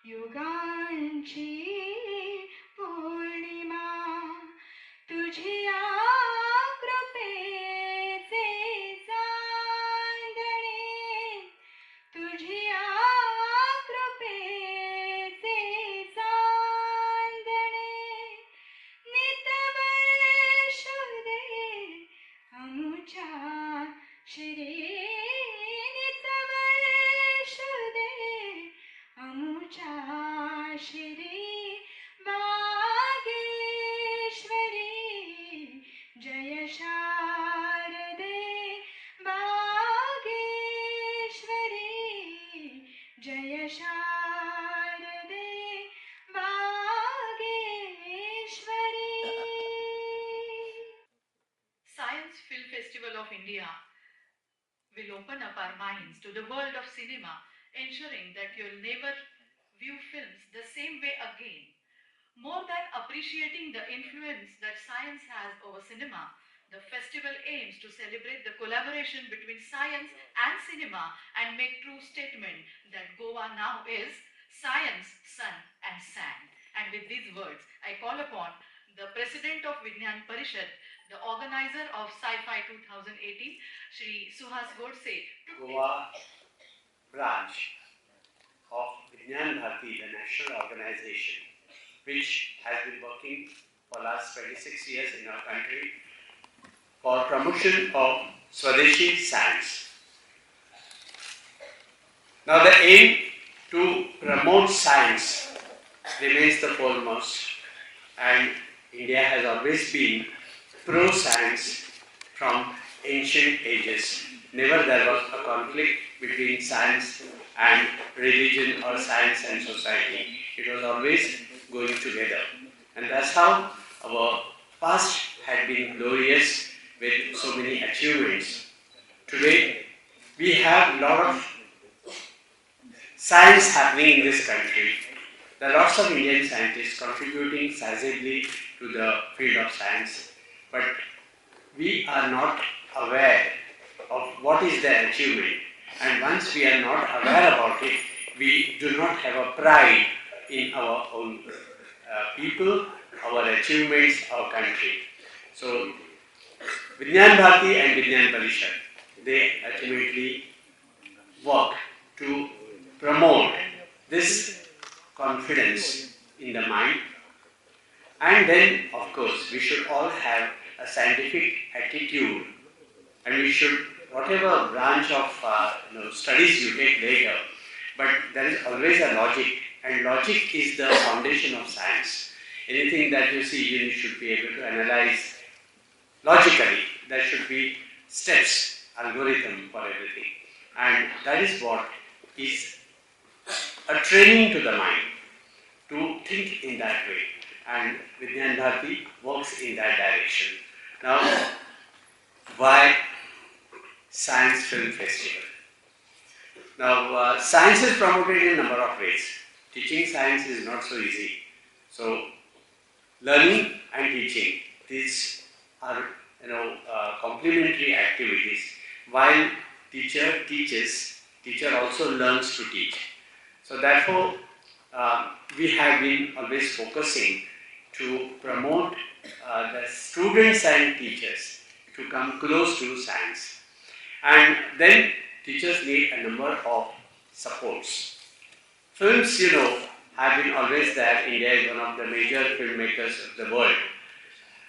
युगांची Purnima तुझिया कृपेचे Chandane तुझिया कृपेचे Chandane नितबर शुदे अमुच्या Shri नितबर शुदे अमुच्या Shri Vageshwari Jai Sharde Vageshwari Jai Sharde Vageshwari. Science Film Festival of India will open up our minds to the world of cinema, ensuring that you'll never view films the same way again. More than appreciating the influence that science has over cinema, the festival aims to celebrate the collaboration between science and cinema and make true statement that Goa now is science, sun and sand. And with these words, I call upon the President of Vigyan Parishad, the organizer of SCIFFI 2018, Shri Suhas Godse, Goa branch of Vigyan Bharati, the national organization, which has been working for last 26 years in our country for promotion of Swadeshi science. Now the aim to promote science remains the foremost, and India has always been pro-science from ancient ages. Never there was a conflict between science and religion or science and society. It was always going together. And that's how our past had been glorious with so many achievements. Today, we have a lot of science happening in this country. There are lots of Indian scientists contributing sizably to the field of science, but we are not aware of what is their achievement. And once we are not aware about it, we do not have a pride in our own people, our achievements, our country. So, Vigyan Bharati and Vigyan Parishad, they ultimately work to promote this confidence in the mind. And then, of course, we should all have a scientific attitude, and we should, whatever branch of studies you take later, but there is always a logic, and logic is the foundation of science. Anything that you see, you should be able to analyze logically. There should be steps, algorithm for everything, and that is what is a training to the mind to think in that way, and Vigyan Bharati works in that direction. Now, why Science Film Festival? Now, science is promoted in a number of ways. Teaching science is not so easy. So, learning and teaching, these are complementary activities. While teacher teaches, teacher also learns to teach. So therefore, we have been always focusing to promote the students and teachers to come close to science. And then teachers need a number of supports. Films, have been always there. India is one of the major filmmakers of the world.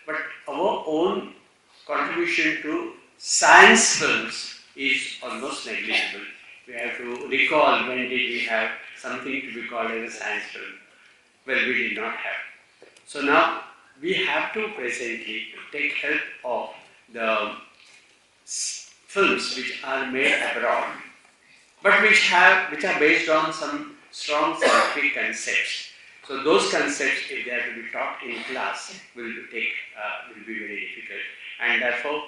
But our own contribution to science films is almost negligible. We have to recall, when did we have something to be called as a science film? Well, we did not have. So now we have to presently take help of the films which are made abroad, but which are based on some strong scientific concepts. So those concepts, if they are to be taught in class, will be very difficult. And therefore,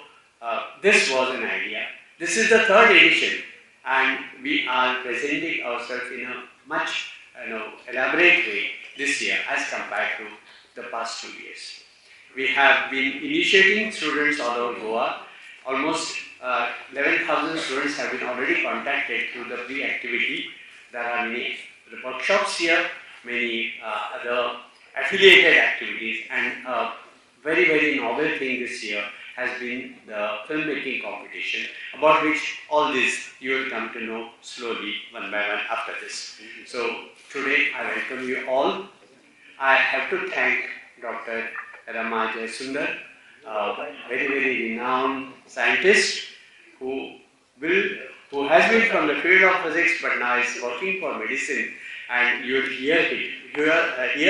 this was an idea. This is the third edition, and we are presenting ourselves in a much elaborate way this year as compared to the past 2 years. We have been initiating students all over Goa. Almost 11,000 students have been already contacted through the pre-activity. There are many the workshops here, many other affiliated activities, and a very, very novel thing this year has been the filmmaking competition, about which all this you will come to know slowly, one by one after this. So today I welcome you all. I have to thank Dr. Rama Sundar, a very, very renowned scientist who will, who has been from the field of physics but now is working for medicine, and you will hear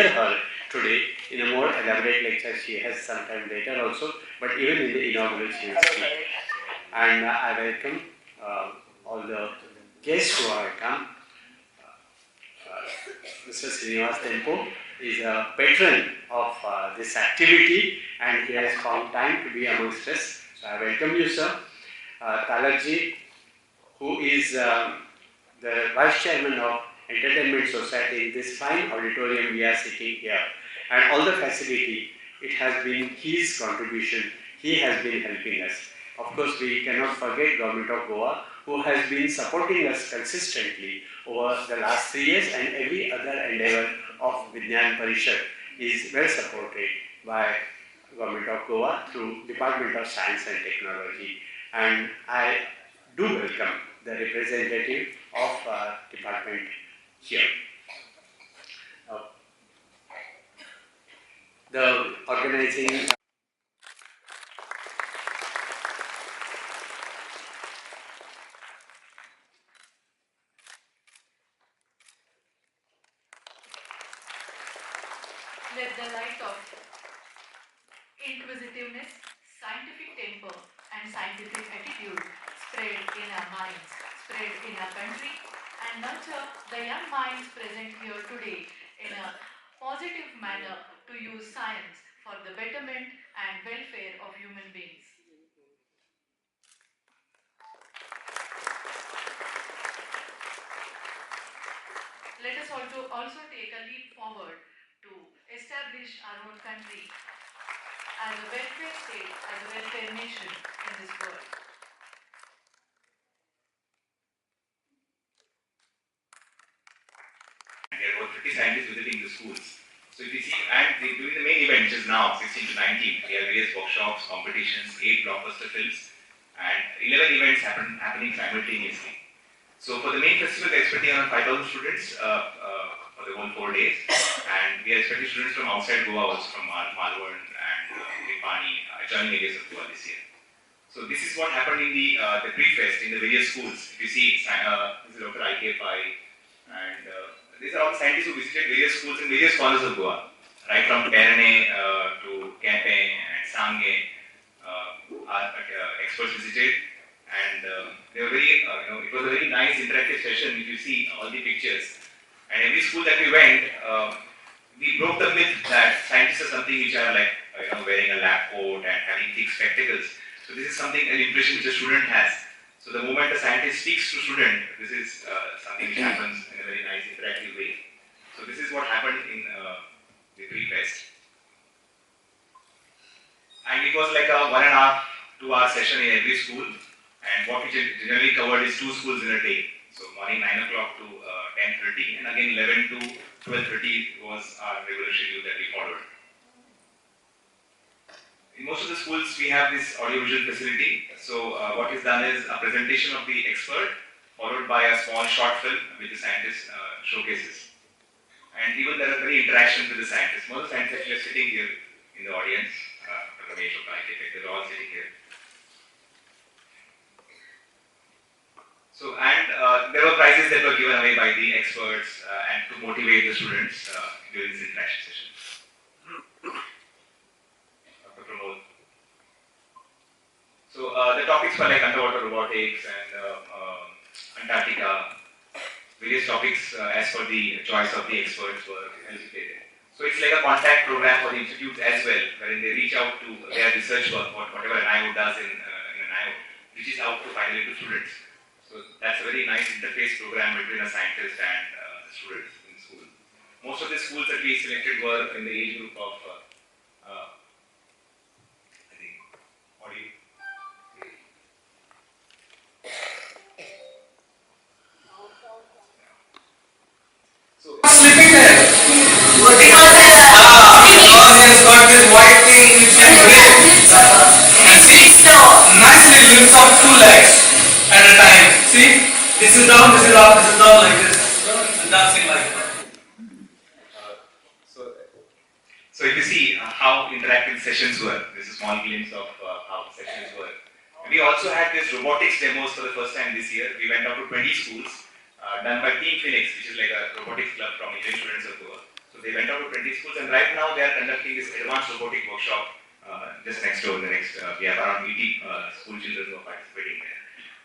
her today in a more elaborate lecture. She has some time later also, but even in the inaugural she will speak. And I welcome all the guests who have come. Mr. Srinivas Tempo is a patron of this activity, and he has found time to be amongst us. So I welcome you, sir. Talarji, who is the Vice Chairman of Entertainment Society in this fine auditorium we are sitting here, and all the facility, it has been his contribution. He has been helping us. Of course, we cannot forget Government of Goa, who has been supporting us consistently over the last 3 years, and every other endeavor of Vigyan Parishad is well supported by Government of Goa through Department of Science and Technology. And I do welcome the representative of department here. The organizing Let the light of inquisitiveness, scientific temper, and scientific attitude spread in our minds, spread in our country, and nurture the young minds present here today in a positive manner to use science for the betterment and welfare of human beings. Let us also take a leap forward to establish our own country as a welfare state, as a welfare nation in this world. There were 30 scientists visiting the schools. So if you see, and during the main event, which is now 16 to 19, we have various workshops, competitions, 8 blockbuster films, and 11 events happening simultaneously. So for the main festival, we are expecting around 5,000 students for the whole 4 days, and we are expecting students from outside Goa, also from Malvan and Nipani, adjoining areas of Goa this year. So this is what happened in the pre-fest in the various schools. If you see, this is Dr. IKFI, and these are all scientists who visited various schools in various corners of Goa, right from Perane to Kepe and Sange. Our experts visited, and they were very, it was a very nice interactive session. If you see all the pictures, and every school that we went, we broke the myth that scientists are something which are like wearing a lab coat and having thick spectacles. So this is something, an impression which a student has. So the moment a scientist speaks to student, this is something which happens in a very nice interactive way. So this is what happened in the pre-fest. And it was like a 1.5 to 2 hour session in every school. And what we generally covered is 2 schools in a day. So morning 9 o'clock to 10:30, and again 11 to 12:30 was our regular schedule that we followed. In most of the schools, we have this audiovisual facility. So what is done is a presentation of the expert, followed by a small short film which the scientist showcases. And even there is very interaction with the scientists. Most of the scientists actually are sitting here in the audience. They're all sitting here. So, and there were prizes that were given away by the experts and to motivate the students during this interaction session. Dr. Pramod. So, the topics were like underwater robotics and Antarctica. Various topics as per the choice of the experts were elucidated. So it's like a contact program for the institutes as well, wherein they reach out to their research work, whatever an IO does in an IO, reaches out to finally to students. So that's a very nice interface program between a scientist and the students in school. Most of the schools that we selected were in the age group of, I think, what do you? sleeping there. Because he has got this white thing which is red. Nicely lifts up two legs at a time. See? This is down, this is up, this is down like this. And dancing like that. So if you see how interactive sessions were, this is a small glimpse of how sessions were. We also had this robotics demos for the first time this year. We went out to 20 schools, done by Team Phoenix, which is like a robotics club from Indian students of Goa. So they went out to 20 schools, and right now they are conducting this advanced robotic workshop just next door. We have around 80 school children who are participating there.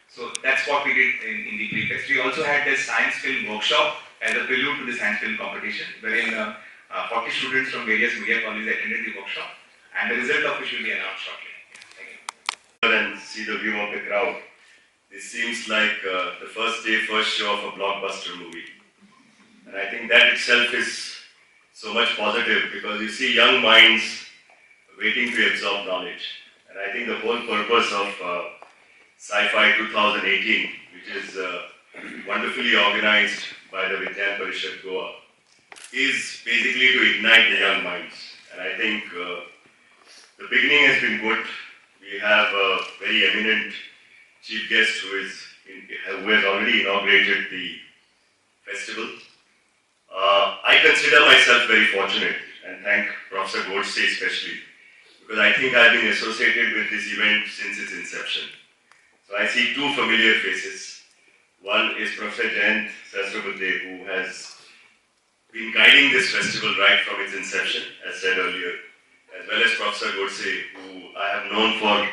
So that's what we did in the pre-fest. We also had this science film workshop as a prelude to the science film competition, wherein 40 students from various media colleges attended the workshop, and the result of which will be announced shortly. Thank you. And see the view of the crowd. This seems like the first day, first show of a blockbuster movie. And I think that itself is so much positive because you see young minds waiting to absorb knowledge. And I think the whole purpose of SCIFFI 2018, which is wonderfully organized by the Vidyan Parishad Goa, is basically to ignite the young minds. And I think the beginning has been good. We have a very eminent chief guest who has already inaugurated the festival. I consider myself very fortunate and thank Professor Godse especially because I think I've been associated with this event since its inception. So I see two familiar faces. One is Professor Jayant Sahasrabudhe, who has been guiding this festival right from its inception, as said earlier, as well as Professor Godse, who I have known for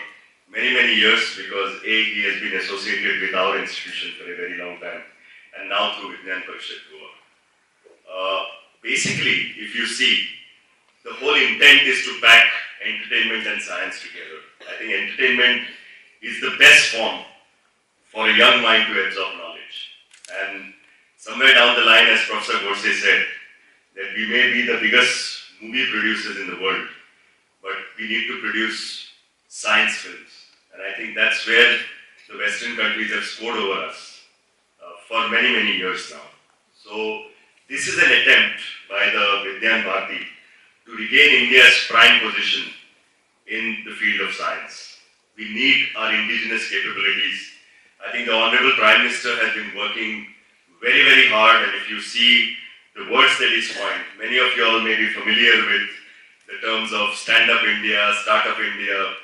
many years because he has been associated with our institution for a very long time, and now through Vidyan Parishad Goa. Basically, if you see, the whole intent is to pack entertainment and science together. I think entertainment is the best form for a young mind to absorb knowledge. And somewhere down the line, as Professor Godse said, that we may be the biggest movie producers in the world, but we need to produce science films. And I think that's where the Western countries have scored over us for many years now. So this is an attempt by the Vidyan Bharati to regain India's prime position in the field of science. We need our indigenous capabilities. I think the Honorable Prime Minister has been working very hard, and if you see the words that he's coined, many of you all may be familiar with the terms of Stand-up India, Start-up India,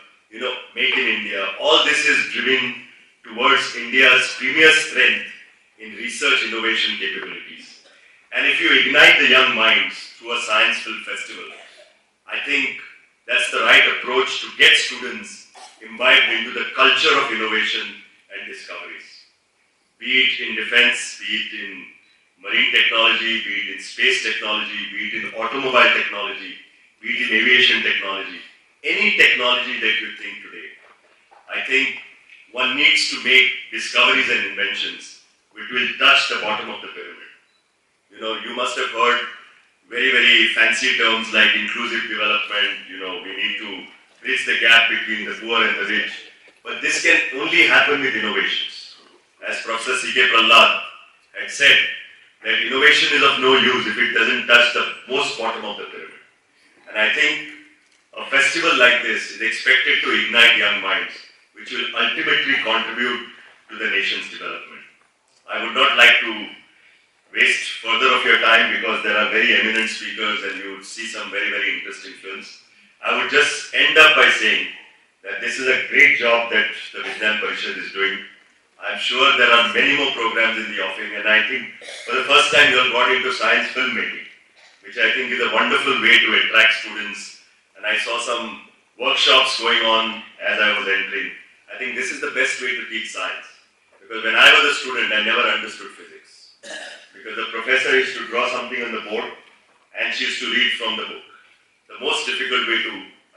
Make in India. All this is driven towards India's premier strength in research innovation capabilities. And if you ignite the young minds through a science film festival, I think that's the right approach to get students imbibed into the culture of innovation and discoveries. Be it in defense, be it in marine technology, be it in space technology, be it in automobile technology, be it in aviation technology, any technology that you think today. I think one needs to make discoveries and inventions which will touch the bottom of the pyramid. You must have heard very fancy terms like inclusive development, we need to bridge the gap between the poor and the rich. But this can only happen with innovations. As Professor C.K. Prahlad had said, that innovation is of no use if it doesn't touch the most bottom of the pyramid. And I think a festival like this is expected to ignite young minds, which will ultimately contribute to the nation's development. I would not like to waste further of your time because there are very eminent speakers and you would see some very interesting films. I would just end up by saying that this is a great job that the Vidyan Parishad is doing. I'm sure there are many more programs in the offing, and I think for the first time you have got into science filmmaking, which I think is a wonderful way to attract students. And I saw some workshops going on as I was entering. I think this is the best way to teach science. Because when I was a student, I never understood physics. Because the professor used to draw something on the board and she used to read from the book. The most difficult way to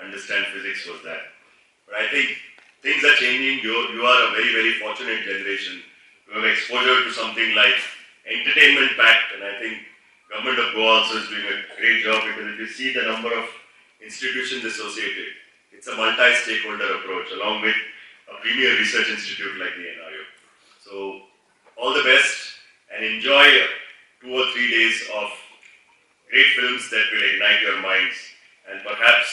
understand physics was that. But I think things are changing. You are a very fortunate generation to have exposure to something like entertainment packed, and I think Government of Goa also is doing a great job because if you see the number of institutions associated, it's a multi-stakeholder approach along with a premier research institute like the NRU. So all the best and enjoy 2 or 3 days of great films that will ignite your minds, and perhaps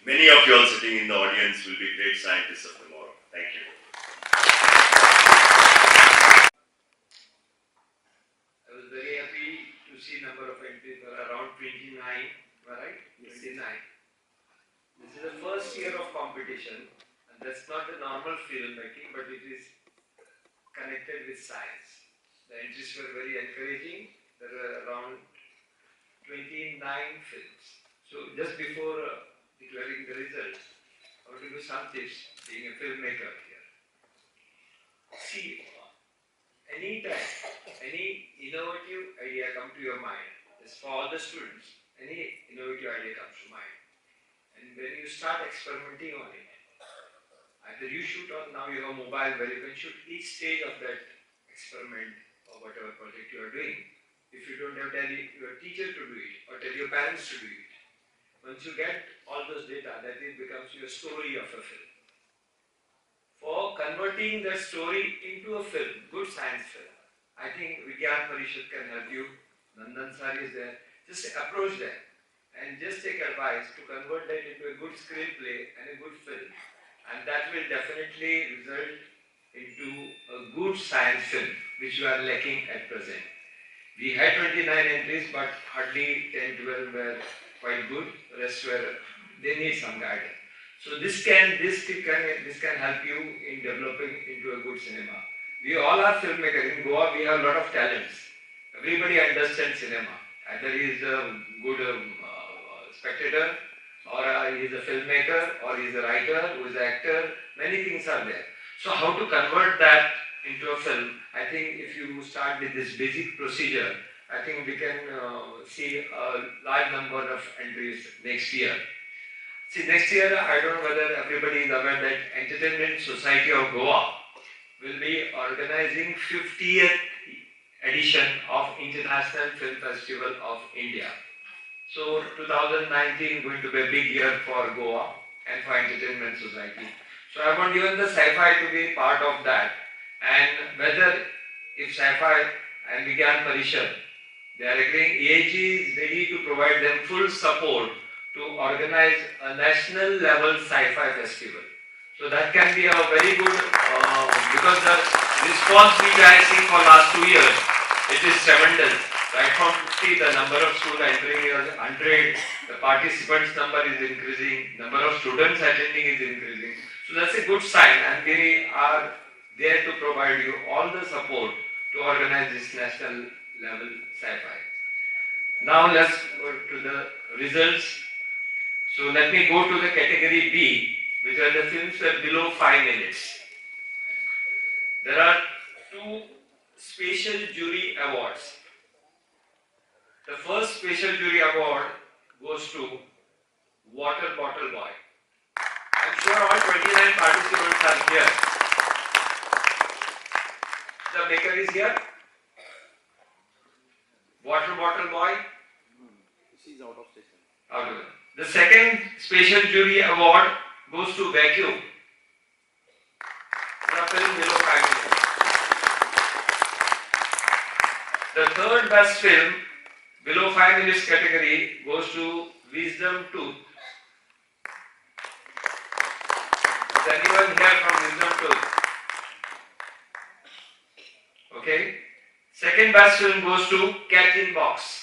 many of you all sitting in the audience will be great scientists of tomorrow. Thank you. I was very happy to see number of entries were around 29, am I right? Yes. 29. This is the first year of competition, and that's not the normal filmmaking, but it is connected with science. The entries were very encouraging. There were around 29 films. So just before declaring the results, I want to give some tips being a filmmaker here. See, anytime, any innovative idea come to your mind, it's for all the students, any innovative idea comes to mind. And when you start experimenting on it, either you shoot or now you have a mobile where you can shoot each stage of that experiment or whatever project you are doing. If you don't have tell your teacher to do it or tell your parents to do it, once you get all those data, that it becomes your story of a film. For converting that story into a film, good science film, I think Vigyan Parishad can help you. Nandan sir is there. Just approach them and just take advice to convert that into a good screenplay and a good film. And that will definitely result into a good science film, which you are lacking at present. We had 29 entries, but hardly 10, 12 were quite good. The rest were, they need some guidance. So this can help you in developing into a good cinema. We all are filmmakers. In Goa, we have a lot of talents. Everybody understands cinema. Either he is a good spectator, or he is a filmmaker, or he is a writer, who is an actor. Many things are there. So how to convert that into a film? I think if you start with this basic procedure, I think we can see a large number of entries next year. See, next year, I don't know whether everybody is aware that Entertainment Society of Goa will be organizing 50th edition of International Film Festival of India. So 2019 going to be a big year for Goa and for Entertainment Society. So I want even the SCIFFI to be part of that. And whether if SCIFFI and Vigyan Parishad, they are agreeing, EAG is ready to provide them full support to organize a national level sci-fi festival. So that can be a very good, because the response which I see for last 2 years, it is tremendous. Right from 50, the number of schools entering is 100, the participants number is increasing, number of students attending is increasing. So that's a good sign, and we are there to provide you all the support to organize this national level sci-fi. Now let's go to the results. So let me go to the category B, which are the films that are below 5 minutes. There are 2 special jury awards. The first special jury award goes to Water Bottle Boy. I'm sure all 29 participants are here. The maker is here. Water Bottle Boy. She's out of station. Out of it. The second special jury award goes to Vacuum. For a film below 5 minutes. The third best film below 5 minutes category goes to Wisdom Tooth. Is anyone here from Wisdom Tooth? Okay. Second best film goes to Cat in Box.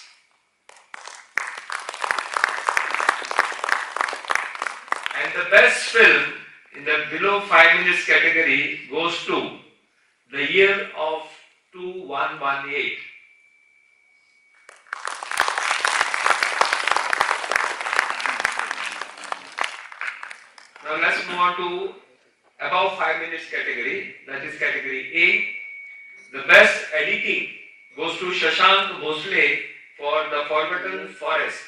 And the best film in the below 5 minutes category goes to The Year of 2118. Now let's move on to above 5 minutes category, that is category A. The best editing goes to Shashank Bhosle for The Forgotten Forest.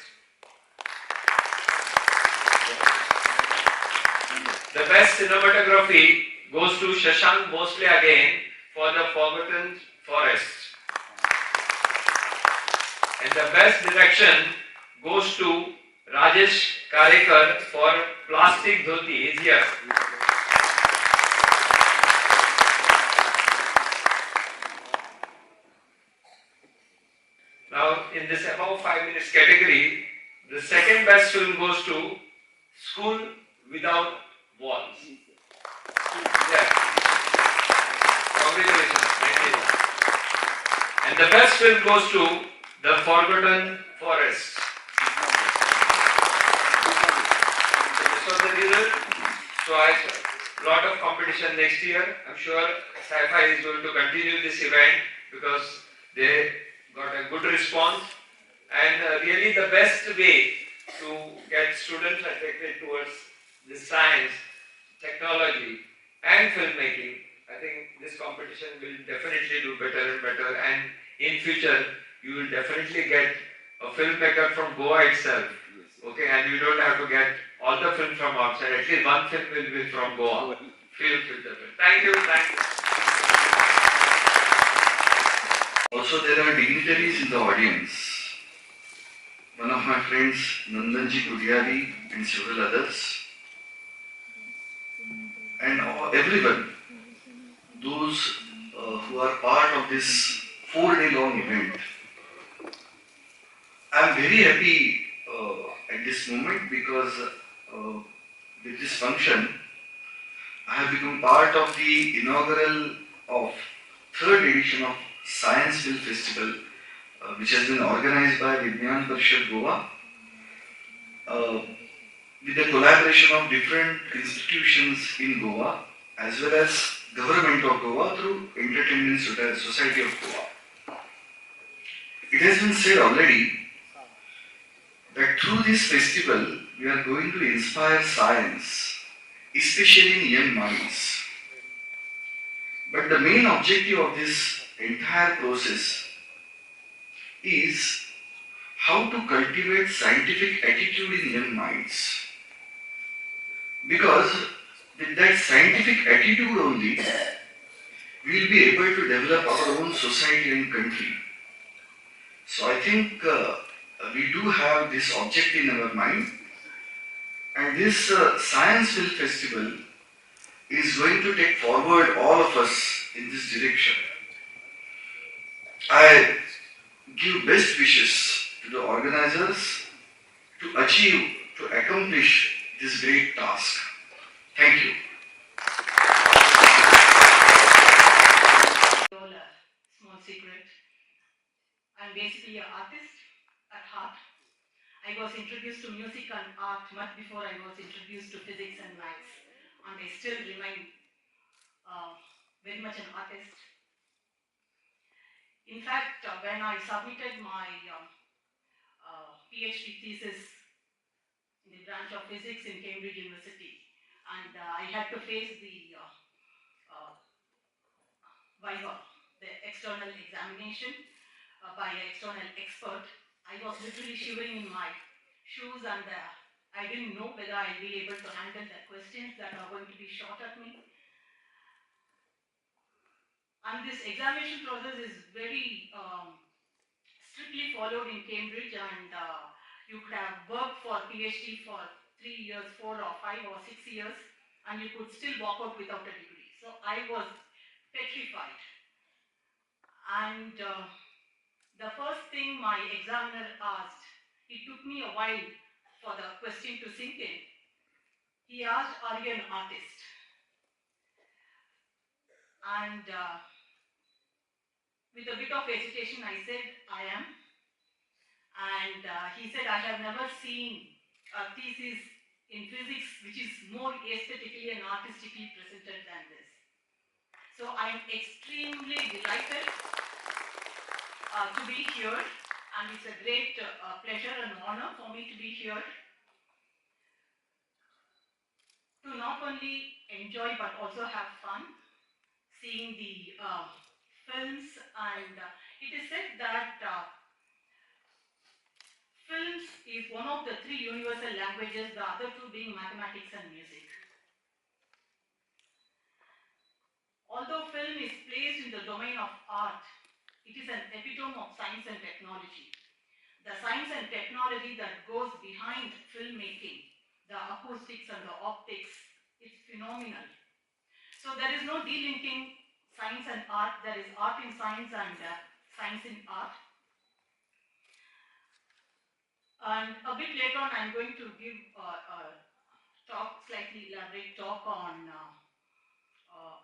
The best cinematography goes to Shashank Bhosle again for The Forgotten Forest. And the best direction goes to Rajesh Karekar for Plastic Dhoti. Is here. Now in this above 5 minutes category, the second best film goes to School Without Walls. Yeah. Congratulations. Thank you. And the best film goes to The Forgotten Forest. So this was the result. So I lot of competition next year. I'm sure SCIFFI is going to continue this event because they got a good response. And really the best way to get students attracted towards the science, technology and filmmaking, I think this competition will definitely do better and better, and in future you will definitely get a filmmaker from Goa itself. Okay, and you don't have to get all the film from outside, at least one film will be from Goa. Film. Thank you. Also, there are dignitaries in the audience. One of my friends, Nandanji Kudiari, and several others, and everyone, those who are part of this 4-day long event. I am very happy at this moment because with this function, I have become part of the inaugural of 3rd edition of Science Film Festival, which has been organized by Vigyan Parishad Goa, with the collaboration of different institutions in Goa as well as Government of Goa through Entertainment Society of Goa. It has been said already that through this festival we are going to inspire science, especially in young minds. But the main objective of this entire process is how to cultivate scientific attitude in young minds. Because with that scientific attitude only, we will be able to develop our own society and country. So I think we do have this object in our mind, and this Science Film Festival is going to take forward all of us in this direction. I give best wishes to the organizers to achieve, to accomplish this great task. Thank you. Small secret. I'm basically an artist at heart. I was introduced to music and art much before I was introduced to physics and maths, and I still remain very much an artist. In fact, when I submitted my PhD thesis in the branch of physics in Cambridge University, and I had to face the Viva, the external examination by an external expert, I was literally shivering in my shoes, and I didn't know whether I'll be able to handle the questions that are going to be shot at me. And this examination process is very strictly followed in Cambridge, and you could have worked for PhD for 3 years, 4 or 5 or 6 years, and you could still walk out without a degree. So I was petrified. And the first thing my examiner asked, it took me a while for the question to sink in. He asked, "Are you an artist?" And with a bit of hesitation, I said, "I am." And he said, "I have never seen a thesis in physics which is more aesthetically and artistically presented than this." So I am extremely delighted to be here, and it's a great pleasure and honor for me to be here to not only enjoy but also have fun seeing the films. And it is said that films is one of the 3 universal languages, the other 2 being mathematics and music. Although film is placed in the domain of art, it is an epitome of science and technology. The science and technology that goes behind filmmaking, the acoustics and the optics, it's phenomenal. So there is no delinking science and art, there is art in science and science in art. And a bit later on, I'm going to give a talk, slightly elaborate talk on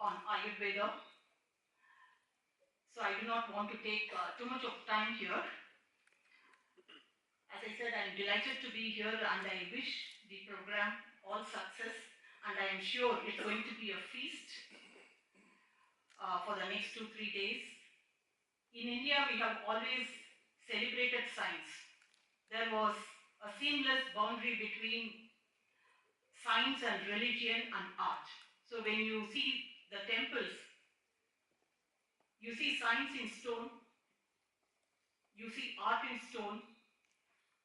Ayurveda. So I do not want to take too much of time here. As I said, I'm delighted to be here and I wish the program all success, and I am sure it's going to be a feast for the next 2-3 days. In India, we have always celebrated science. There was a seamless boundary between science and religion and art. So when you see the temples, you see science in stone, you see art in stone,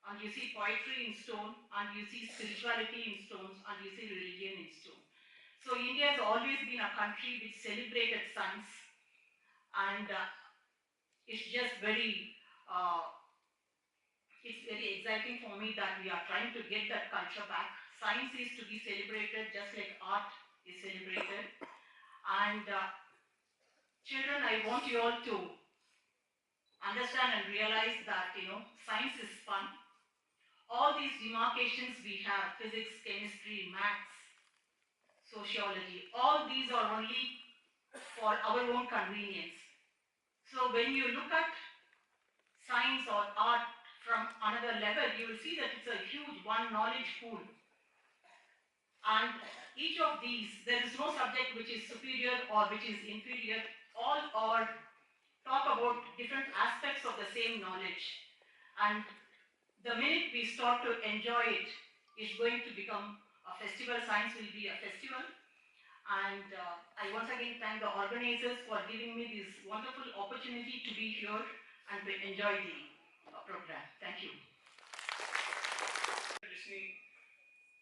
and you see poetry in stone, and you see spirituality in stones, and you see religion in stone. So India has always been a country which celebrated science, and it's just very exciting for me that we are trying to get that culture back. Science is to be celebrated just like art is celebrated. And children, I want you all to understand and realize that, science is fun. All these demarcations we have, physics, chemistry, maths, sociology, all these are only for our own convenience. So when you look at science or art from another level, you will see that it's a huge one knowledge pool. And each of these, there is no subject which is superior or which is inferior. All are talk about different aspects of the same knowledge. And the minute we start to enjoy it, it's going to become a festival. Science will be a festival. And I once again thank the organizers for giving me this wonderful opportunity to be here and to enjoy the program. Thank you. Listening,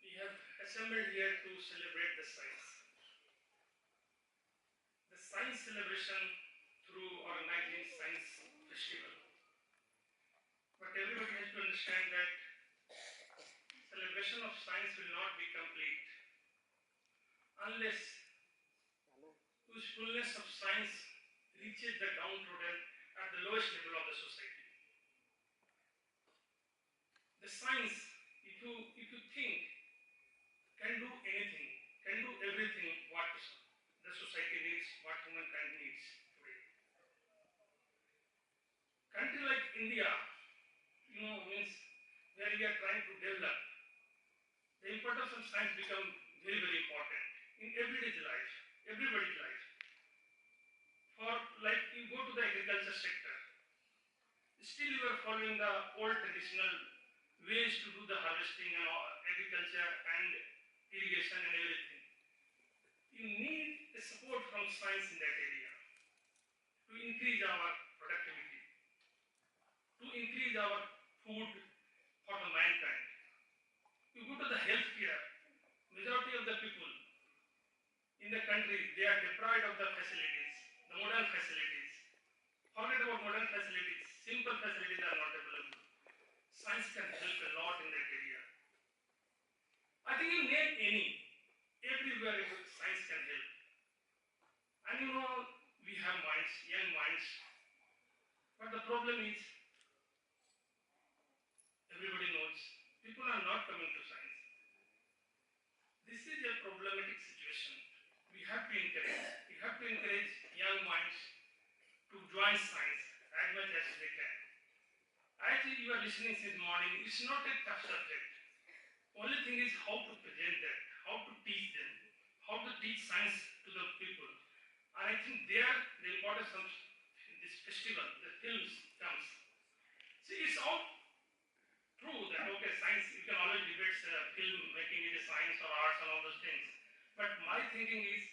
we have assembled here to celebrate the science. The science celebration through organizing science festival. But everybody has to understand that celebration of science will not be complete unless usefulness of science reaches the downtrodden at the lowest level of the society. The science, if you think, can do anything, can do everything what the society needs, what humankind needs today. Country like India, means where we are trying to develop, the importance of science becomes very, very important in everyday's life, everybody's life. For like you go to the agriculture sector, still you are following the old traditional ways to do the harvesting and agriculture and irrigation and everything. You need a support from science in that area to increase our productivity, to increase our food for the mankind. You go to the healthcare, majority of the people in the country, they are deprived of the facilities, the modern facilities. Forget about modern facilities, simple facilities are not available. Science can help a lot in that area. I think you name any, everywhere science can help. And we have minds, young minds, but the problem is, everybody knows, people are not coming to science. This is a problematic situation. We have to encourage young minds to join science as much as they can. As you are listening since morning, it's not a tough subject. Only thing is how to present that, how to teach them, how to teach science to the people. And I think there the importance of this festival, the films comes. See, it's all true that science, you can always debate film making it a science or arts and all those things. But my thinking is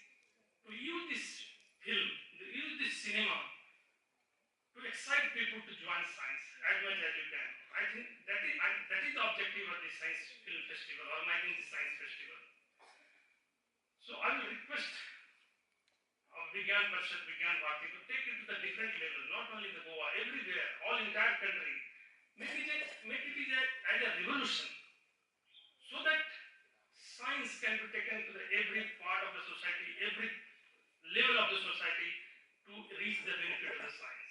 to use this film, to use this cinema to excite people to join science as much as you can. I think that is the objective of the Science Film Festival, organizing the Science Festival. So I will request Vigyan Parishad, Vigyan Bharati to take it to the different level, not only the Goa, everywhere, all entire country. Make it as a revolution, so that science can be taken to every part of the society, every level of the society to reach the benefit of the science.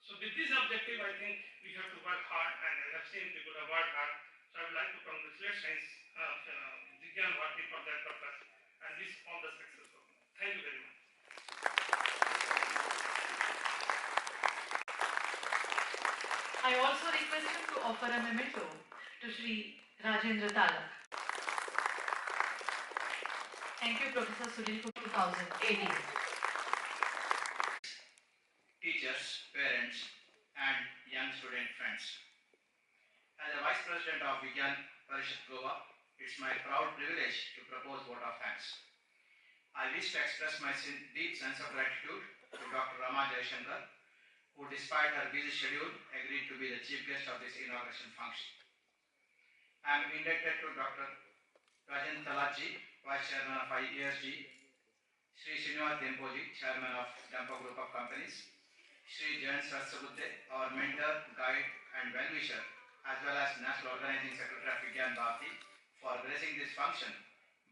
So with this objective, I think we have to work hard, and I have seen people have worked hard. So I would like to congratulate Science Vigyan Bharati for that purpose and wish all the successful. Thank you very much. I also request him to offer a memento to Shri Rajendra Talak. Thank you, Professor Sunil Kumar, 2018. Teachers, parents, and young student friends. As the Vice President of Vigyan Parishad Goa, it's my proud privilege to propose vote of thanks. I wish to express my deep sense of gratitude to Dr. Rama Jaishankar, who despite her busy schedule agreed to be the chief guest of this inauguration function. I am indebted to Dr. Rajendra Talakji, Vice Chairman of IESG, Sri Srinivas Dempoji, Chairman of Dampa Group of Companies, Sri Jayan Sahasrabudhe, our mentor, guide and well-wisher, as well as National Organizing Secretary of Vigyan Bharati, for gracing this function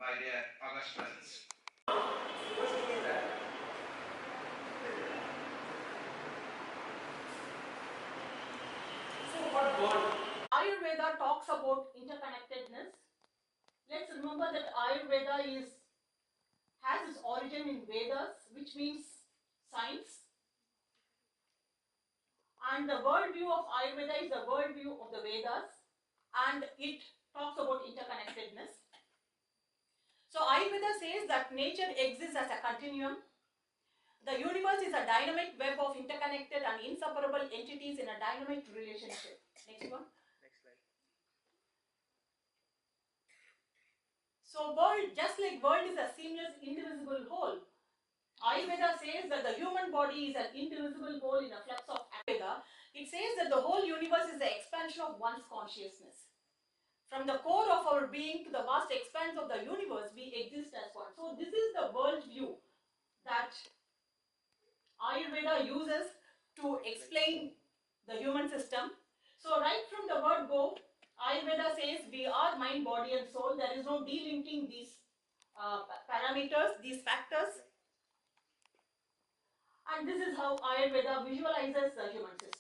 by their august presence. Ayurveda talks about interconnectedness. Let's remember that Ayurveda has its origin in Vedas, which means science. And the worldview of Ayurveda is the worldview of the Vedas, and it talks about interconnectedness. So Ayurveda says that nature exists as a continuum. The universe is a dynamic web of interconnected and inseparable entities in a dynamic relationship. Next one. So world, just like world is a seamless, indivisible whole, Ayurveda says that the human body is an indivisible whole in a flux of Ayurveda. It says that the whole universe is the expansion of one's consciousness. From the core of our being to the vast expanse of the universe, we exist as one. So this is the world view that Ayurveda uses to explain the human system. So right from the word go, Ayurveda says we are mind, body and soul. There is no delinking these parameters, these factors. And this is how Ayurveda visualizes the human system.